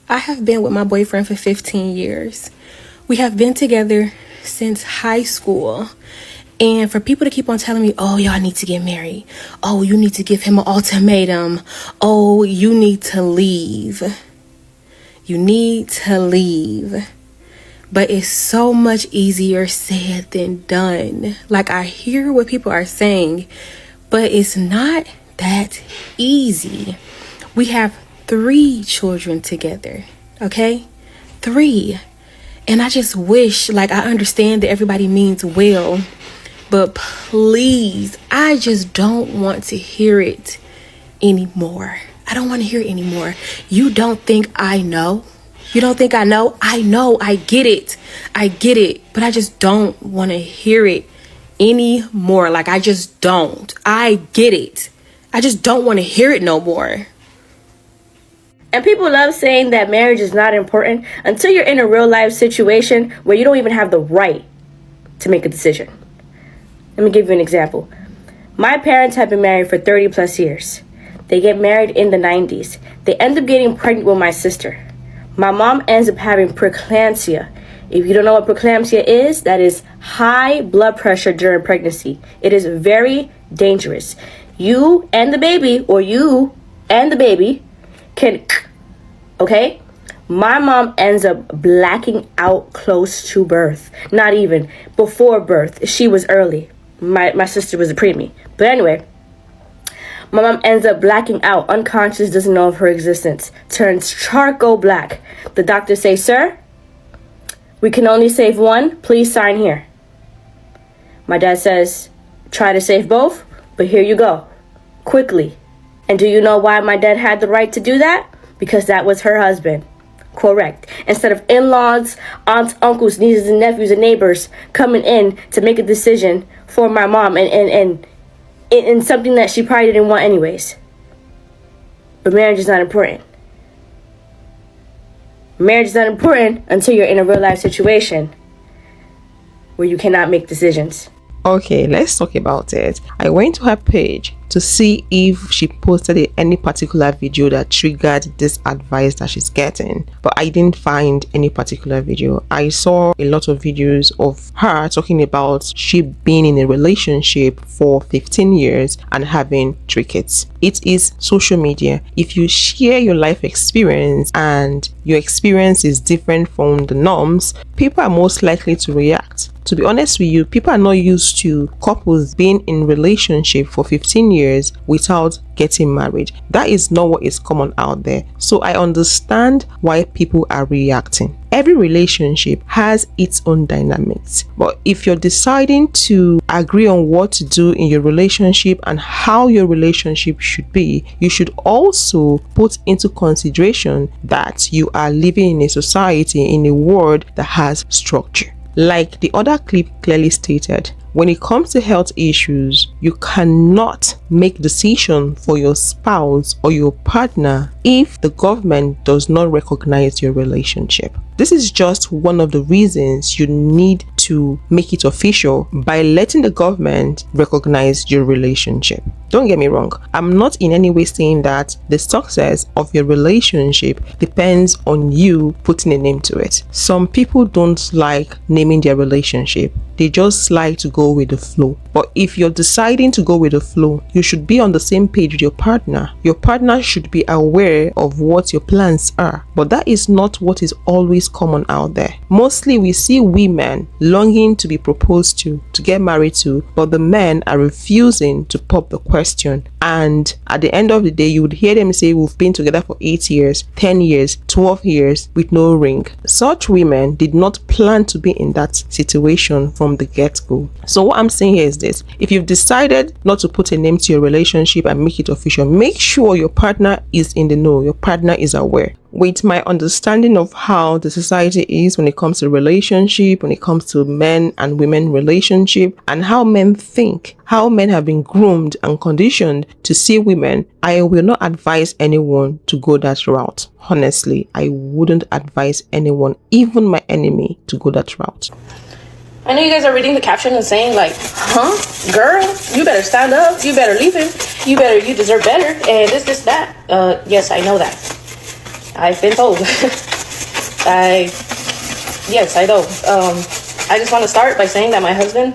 I have been with my boyfriend for 15 years. We have been together since high school. And for people to keep on telling me, oh, y'all need to get married. Oh, you need to give him an ultimatum. Oh, you need to leave. You need to leave. But it's so much easier said than done. Like, I hear what people are saying, but it's not that easy. We have 3 children together, okay? 3. And I just wish, like, I understand that everybody means well, but please, I just don't want to hear it anymore. I don't want to hear it anymore. You don't think I know? You don't think I know? I know, I get it. I get it, but I just don't want to hear it anymore. Like, I just don't. I get it. I just don't want to hear it no more. And people love saying that marriage is not important until you're in a real life situation where you don't even have the right to make a decision. Let me give you an example. My parents have been married for 30 plus years. They get married in the 90s. They end up getting pregnant with my sister. My mom ends up having preeclampsia. If you don't know what preeclampsia is, that is high blood pressure during pregnancy. It is very dangerous. You and the baby, or you and the baby, can, okay? My mom ends up blacking out close to birth. Not even. Before birth, she was early. My sister was a preemie. But anyway, my mom ends up blacking out, unconscious, doesn't know of her existence, turns charcoal black. The doctor says, sir, we can only save one. Please sign here. My dad says, try to save both, but here you go. Quickly. And do you know why my dad had the right to do that? Because that was her husband. Correct. Instead of in-laws, aunts, uncles, nieces, and nephews, and neighbors coming in to make a decision for my mom and something that she probably didn't want anyways. But marriage is not important. Marriage is not important until you're in a real life situation where you cannot make decisions. Okay, let's talk about it. I went to her page to see if she posted any particular video that triggered this advice that she's getting, but I didn't find any particular video. I saw a lot of videos of her talking about she being in a relationship for 15 years and having 3 kids. It is social media. If you share your life experience and your experience is different from the norms, people are most likely to react. To be honest with you, people are not used to couples being in relationship for 15 years without getting married. That is not what is common out there. So I understand why people are reacting. Every relationship has its own dynamics. But if you're deciding to agree on what to do in your relationship and how your relationship should be, you should also put into consideration that you are living in a society, in a world that has structure. Like the other clip clearly stated, when it comes to health issues, you cannot make decisions for your spouse or your partner if the government does not recognize your relationship. This is just one of the reasons you need to make it official by letting the government recognize your relationship. Don't get me wrong, I'm not in any way saying that the success of your relationship depends on you putting a name to it. Some people don't like naming their relationship. They just like to go with the flow. But if you're deciding to go with the flow, you should be on the same page with your partner. Your partner should be aware of what your plans are. But that is not what is always common out there. Mostly we see women longing to be proposed to get married to, but the men are refusing to pop the question. And at the end of the day, you would hear them say, we've been together for 8 years, 10 years, 12 years with no ring. Such women did not plan to be in that situation from the get-go. So what I'm saying here is this: if you've decided not to put a name to your relationship and make it official, make sure your partner is in the know, your partner is aware. With my understanding of how the society is when it comes to relationship, when it comes to men and women relationship, and how men think, how men have been groomed and conditioned to see women, I will not advise anyone to go that route. Honestly, I wouldn't advise anyone, even my enemy, to go that route. I know you guys are reading the caption and saying like, huh, girl, you better stand up, you better leave him, you deserve better, and this, that. Yes, I know that. I've been told. Yes, I know. I just want to start by saying that my husband,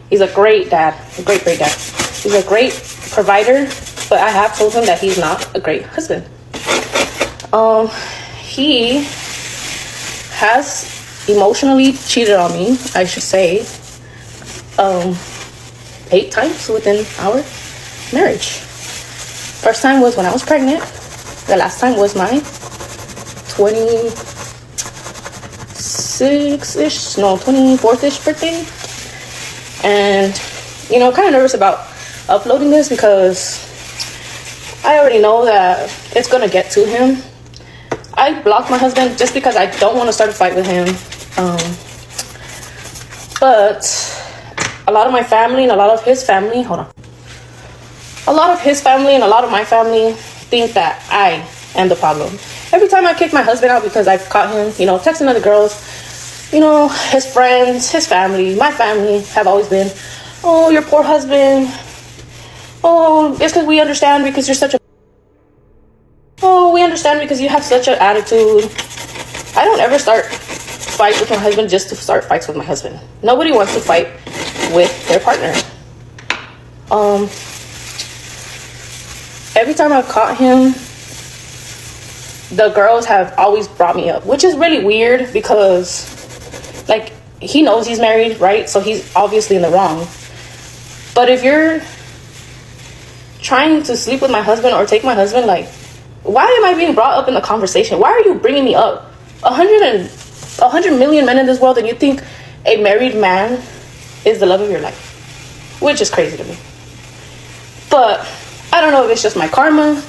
he's a great dad, a great dad. He's a great provider, but I have told him that he's not a great husband. He has emotionally cheated on me, I should say, 8 times within our marriage. First time was when I was pregnant. The last time was my 24th-ish birthday. And, kind of nervous about uploading this because I already know that it's going to get to him. I blocked my husband just because I don't want to start a fight with him. But a lot of my family and a lot of his family, a lot of his family and a lot of my family think that I am the problem. Every time I kick my husband out because I've caught him, texting other girls, his friends, his family, my family have always been, oh, your poor husband. Oh, it's because we understand because you're such a... Oh, we understand because you have such an attitude. I don't ever start fights with my husband just to start fights with my husband. Nobody wants to fight with their partner. Every time I've caught him, the girls have always brought me up, which is really weird because, he knows he's married, right? So he's obviously in the wrong. But if you're trying to sleep with my husband or take my husband, why am I being brought up in the conversation? Why are you bringing me up? 100 million men in this world, and you think a married man is the love of your life, which is crazy to me. But I don't know if it's just my karma.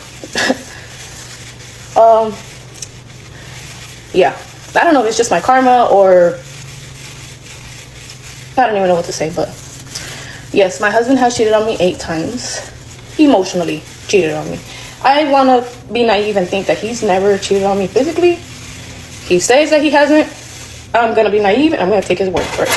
Yeah, I don't know if it's just my karma or I don't even know what to say, but yes, my husband has cheated on me 8 times. Emotionally cheated on me. I want to be naive and think that he's never cheated on me physically. He says that he hasn't. I'm going to be naive and I'm going to take his word for it.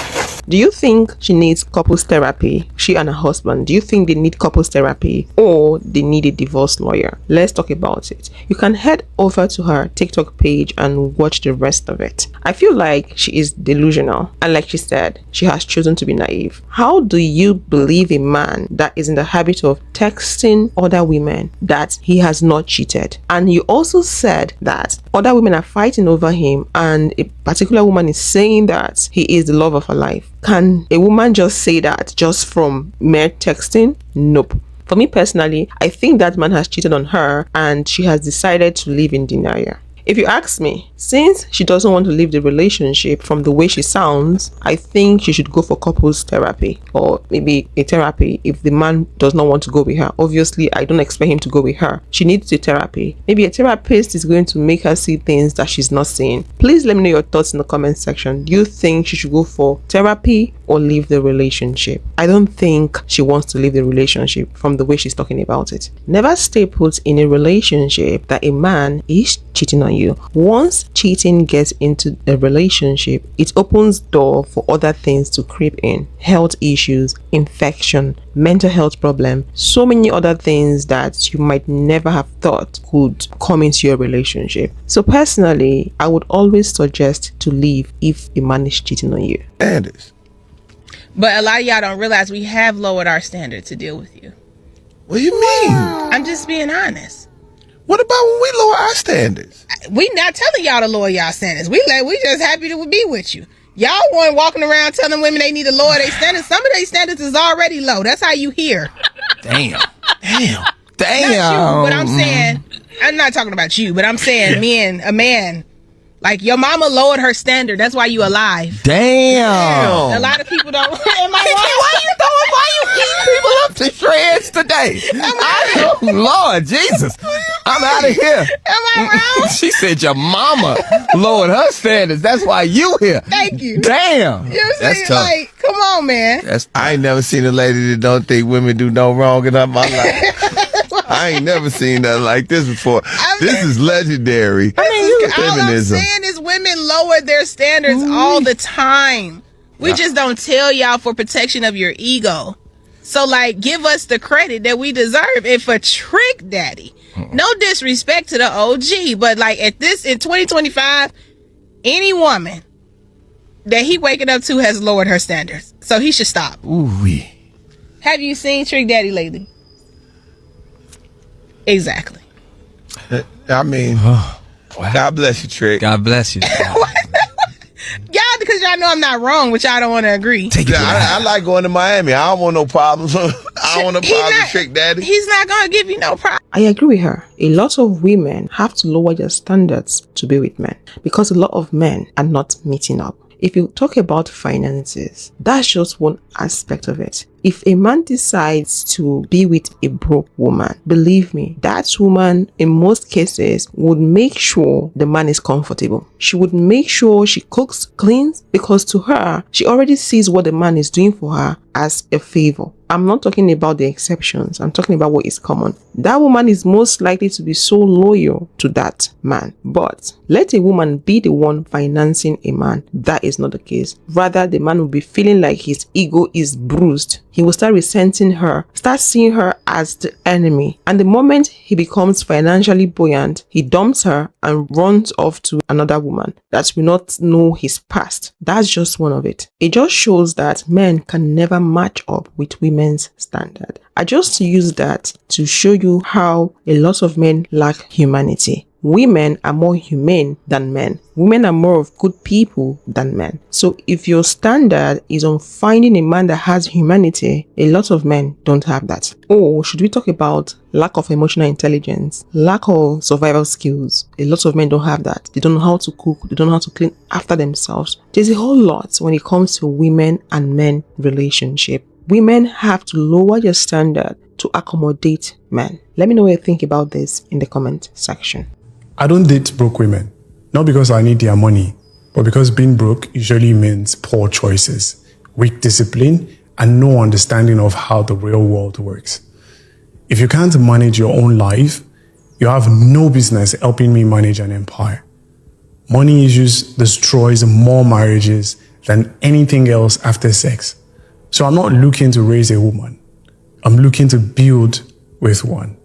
Do you think she needs couples therapy? She and her husband, do you think they need couples therapy or they need a divorce lawyer? Let's talk about it. You can head over to her TikTok page and watch the rest of it. I feel like she is delusional, and like she said, she has chosen to be naive. How do you believe a man that is in the habit of texting other women that he has not cheated? And you also said that other women are fighting over him and a particular woman is saying that he is the love of her life. Can a woman just say that just from mere texting? Nope. For me personally, I think that man has cheated on her and she has decided to live in denial. If you ask me, since she doesn't want to leave the relationship from the way she sounds, I think she should go for couples therapy or maybe a therapy if the man does not want to go with her. Obviously, I don't expect him to go with her. She needs a therapy. Maybe a therapist is going to make her see things that she's not seeing. Please let me know your thoughts in the comment section. Do you think she should go for therapy or leave the relationship? I don't think she wants to leave the relationship from the way she's talking about it. Never stay put in a relationship that a man is cheating on you. Once cheating gets into a relationship, it opens door for other things to creep in. Health issues, infection, mental health problem, so many other things that you might never have thought could come into your relationship. So personally, I would always suggest to leave if a man is cheating on you. Standards. But a lot of y'all don't realize we have lowered our standard to deal with you. What do you mean? I'm just being honest. What about when we lower our standards? We not telling y'all to lower y'all standards. We just happy to be with you. Y'all weren't walking around telling women they need to lower their standards. Some of their standards is already low. That's how you hear. Damn. Not you, but I'm saying, I'm not talking about you, but I'm saying a man. Like, your mama lowered her standard. That's why you alive. Damn. A lot of people don't. Am I wrong? Why you beating people up to shreds today? Lord Jesus. I'm out of here. Am I wrong? She said your mama lowered her standards. That's why you here. Thank you. Damn. You know what I'm That's saying? tough. Like, come on, man. I ain't never seen a lady that don't think women do no wrong in my life. I ain't never seen nothing like this before. This is legendary. All I'm Feminism. saying is women lower their standards all the time. We just don't tell y'all for protection of your ego. So, like, give us the credit that we deserve. And for Trick Daddy, no disrespect to the OG, but like in 2025, any woman that he waking up to has lowered her standards. So he should stop. Ooh-wee. Have you seen Trick Daddy lately? Exactly. I mean, God bless you, Trick. God bless you. Y'all, because y'all know I'm not wrong, but y'all don't want to agree. I like going to Miami. I don't want no problems. I don't want no problems with Trick Daddy. He's not going to give you no problem. I agree with her. A lot of women have to lower their standards to be with men because a lot of men are not meeting up. If you talk about finances, that's just one aspect of it. If a man decides to be with a broke woman, believe me, that woman in most cases would make sure the man is comfortable. She would make sure she cooks, cleans, because to her, she already sees what the man is doing for her as a favor. I'm not talking about the exceptions. I'm talking about what is common. That woman is most likely to be so loyal to that man. But let a woman be the one financing a man. That is not the case. Rather, the man will be feeling like his ego is bruised. He will start resenting her, start seeing her as the enemy. And the moment he becomes financially buoyant, he dumps her and runs off to another woman that will not know his past. That's just one of it. It just shows that men can never match up with women's standard. I just use that to show you how a lot of men lack humanity. Women are more humane than men. Women are more of good people than men. So if your standard is on finding a man that has humanity, a lot of men don't have that. Or should we talk about lack of emotional intelligence, lack of survival skills? A lot of men don't have that. They don't know how to cook. They don't know how to clean after themselves. There's a whole lot when it comes to women and men relationship. Women have to lower their standard to accommodate men. Let me know what you think about this in the comment section. I don't date broke women, not because I need their money, but because being broke usually means poor choices, weak discipline, and no understanding of how the real world works. If you can't manage your own life, you have no business helping me manage an empire. Money issues destroys more marriages than anything else after sex. So I'm not looking to raise a woman. I'm looking to build with one.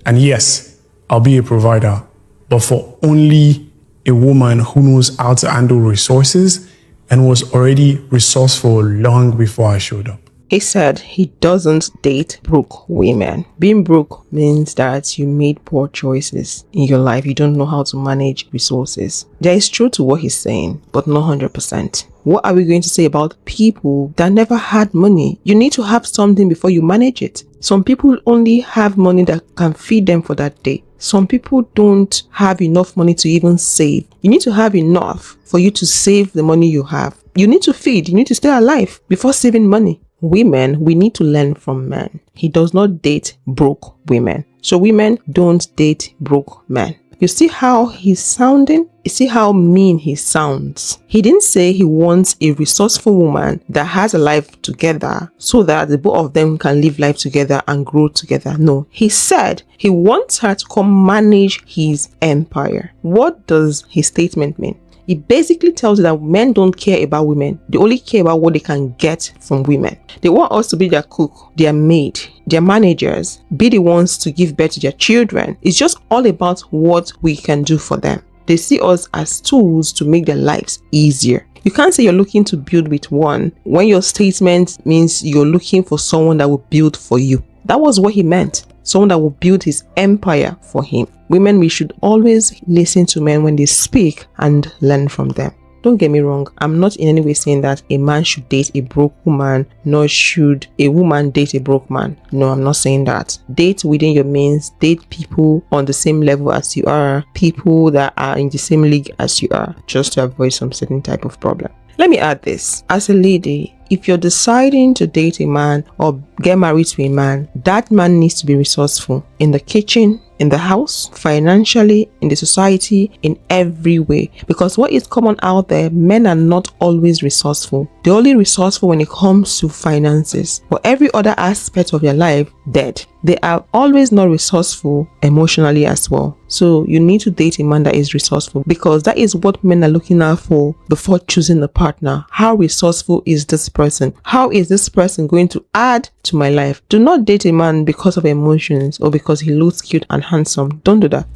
And yes, I'll be a provider, but for only a woman who knows how to handle resources and was already resourceful long before I showed up. He said he doesn't date broke women. Being broke means that you made poor choices in your life. You don't know how to manage resources. There is truth to what he's saying, but not 100%. What are we going to say about people that never had money? You need to have something before you manage it. Some people only have money that can feed them for that day. Some people don't have enough money to even save. You need to have enough for you to save the money you have. You need to feed. You need to stay alive before saving money. Women, we need to learn from men. He does not date broke women. So women don't date broke men. You see how he's sounding? You see how mean he sounds? He didn't say he wants a resourceful woman that has a life together so that the both of them can live life together and grow together. No, he said he wants her to come manage his empire. What does his statement mean? It basically tells you that men don't care about women. They only care about what they can get from women. They want us to be their cook, their maid, their managers, be the ones to give birth to their children. It's just all about what we can do for them. They see us as tools to make their lives easier. You can't say you're looking to build with one when your statement means you're looking for someone that will build for you. That was what he meant. Someone that will build his empire for him. Women, we should always listen to men when they speak and learn from them. Don't get me wrong, I'm not in any way saying that a man should date a broke woman, nor should a woman date a broke man. No, I'm not saying that. Date within your means, date people on the same level as you are, people that are in the same league as you are, just to avoid some certain type of problem. Let me add this. As a lady, if you're deciding to date a man or get married to a man, that man needs to be resourceful in the kitchen, in the house, financially, in the society, in every way. Because what is common out there, men are not always resourceful. They're only resourceful when it comes to finances. But every other aspect of their life, dead. They are always not resourceful emotionally as well. So you need to date a man that is resourceful, because that is what men are looking out for before choosing a partner. How resourceful is this person? How is this person going to add to my life? Do not date a man because of emotions or because he looks cute and handsome. Don't do that.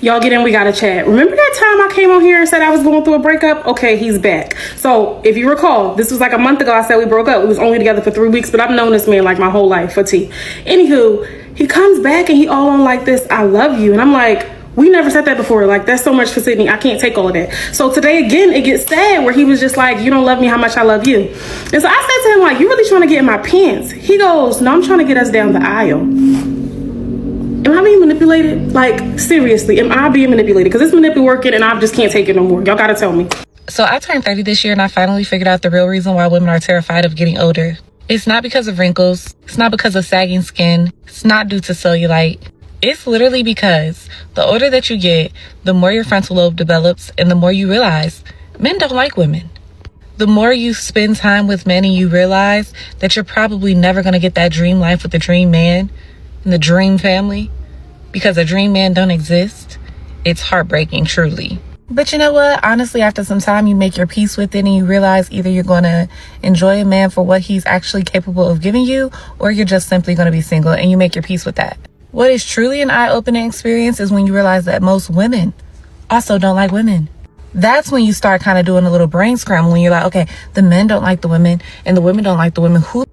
Y'all get in, we gotta chat. Remember that time I came on here and said I was going through a breakup? Okay, he's back. So if you recall, this was like a month ago I said we broke up. We was only together for 3 weeks, but I've known this man like my whole life for tea. Anywho, he comes back and he all on like this, I love you. And I'm like, we never said that before. Like, that's so much for Sydney. I can't take all of that. So today again, it gets sad where he was just like, you don't love me how much I love you. And so I said to him, like, you really trying to get in my pants? He goes, no, I'm trying to get us down the aisle. Am I being manipulated? Like, seriously, am I being manipulated? Because it's working and I just can't take it no more. Y'all gotta tell me. So I turned 30 this year and I finally figured out the real reason why women are terrified of getting older. It's not because of wrinkles. It's not because of sagging skin. It's not due to cellulite. It's literally because the older that you get, the more your frontal lobe develops and the more you realize men don't like women. The more you spend time with men and you realize that you're probably never going to get that dream life with the dream man and the dream family, because a dream man don't exist, it's heartbreaking, truly. But you know what? Honestly, after some time, you make your peace with it and you realize either you're going to enjoy a man for what he's actually capable of giving you, or you're just simply going to be single, and you make your peace with that. What is truly an eye-opening experience is when you realize that most women also don't like women. That's when you start kind of doing a little brain scramble, when you're like, okay, the men don't like the women and the women don't like the women. Who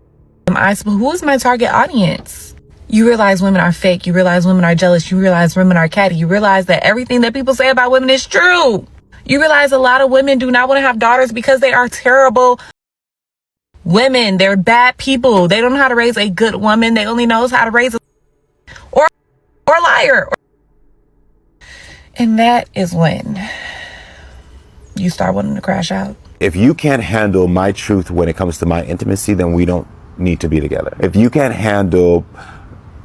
is my target audience? You realize women are fake. You realize women are jealous. You realize women are catty. You realize that everything that people say about women is true. You realize a lot of women do not want to have daughters because they are terrible women. They're bad people. They don't know how to raise a good woman. They only know how to raise a or a liar. And that is when you start wanting to crash out. If you can't handle my truth when it comes to my intimacy, then we don't need to be together. If you can't handle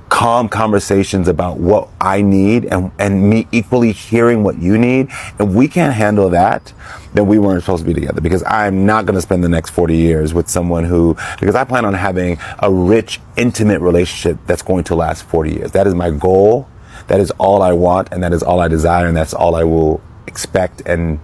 calm conversations about what I need and me equally hearing what you need, and we can't handle that, then we weren't supposed to be together, because I'm not going to spend the next 40 years with someone because I plan on having a rich, intimate relationship that's going to last 40 years. That is my goal. That is all I want, and that is all I desire, and that's all I will expect and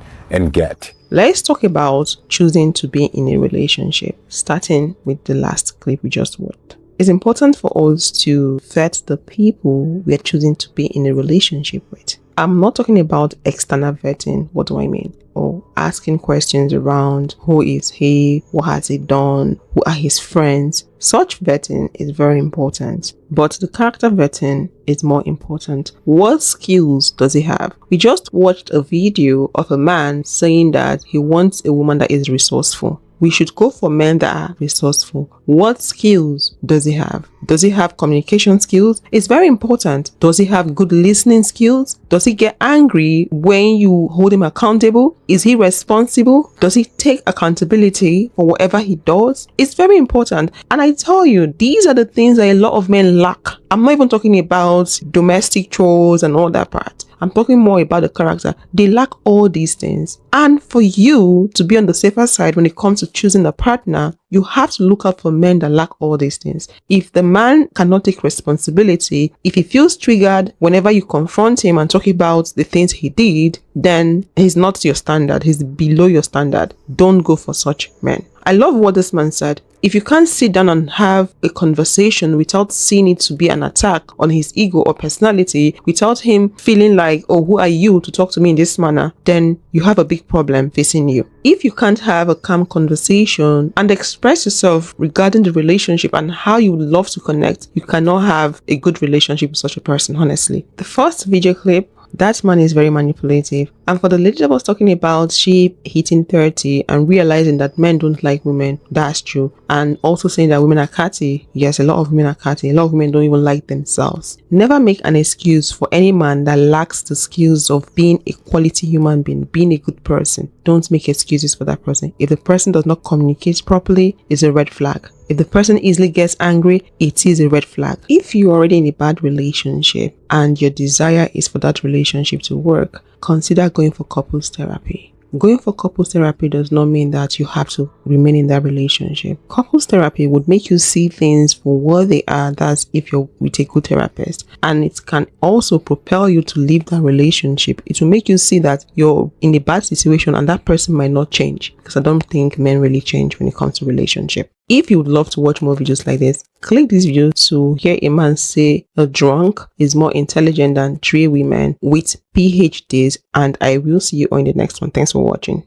get. Let's talk about choosing to be in a relationship, starting with the last clip we just watched. It's important for us to vet the people we're choosing to be in a relationship with. I'm not talking about external vetting. What do I mean? Or asking questions around who is he, what has he done, who are his friends. Such vetting is very important, but the character vetting is more important. What skills does he have? We just watched a video of a man saying that he wants a woman that is resourceful. We should go for men that are resourceful. What skills does he have? Does he have communication skills? It's very important. Does he have good listening skills? Does he get angry when you hold him accountable? Is he responsible? Does he take accountability for whatever he does? It's very important. And I tell you, these are the things that a lot of men lack. I'm not even talking about domestic chores and all that part. I'm talking more about the character. They lack all these things. And for you to be on the safer side when it comes to choosing a partner, you have to look out for men that lack all these things. If the man cannot take responsibility, if he feels triggered whenever you confront him and talk about the things he did, then he's not your standard. He's below your standard. Don't go for such men. I love what this man said. If you can't sit down and have a conversation without seeing it to be an attack on his ego or personality, without him feeling like, oh, who are you to talk to me in this manner, then you have a big problem facing you. If you can't have a calm conversation and express yourself regarding the relationship and how you would love to connect, you cannot have a good relationship with such a person, honestly. The first video clip, that man is very manipulative. And for the lady that was talking about she hitting 30 and realizing that men don't like women, that's true. And also saying that women are catty. Yes, a lot of women are catty. A lot of women don't even like themselves. Never make an excuse for any man that lacks the skills of being a quality human being, being a good person. Don't make excuses for that person. If the person does not communicate properly, it's a red flag. If the person easily gets angry, it is a red flag. If you're already in a bad relationship and your desire is for that relationship to work, consider going for couples therapy. Going for couples therapy does not mean that you have to remain in that relationship. Couples therapy would make you see things for what they are. That's if you're with a good therapist. And it can also propel you to leave that relationship. It will make you see that you're in a bad situation and that person might not change. Because I don't think men really change when it comes to relationship. If you would love to watch more videos like this, click this video to hear a man say a drunk is more intelligent than 3 women with PhDs, and I will see you on the next one. Thanks for watching.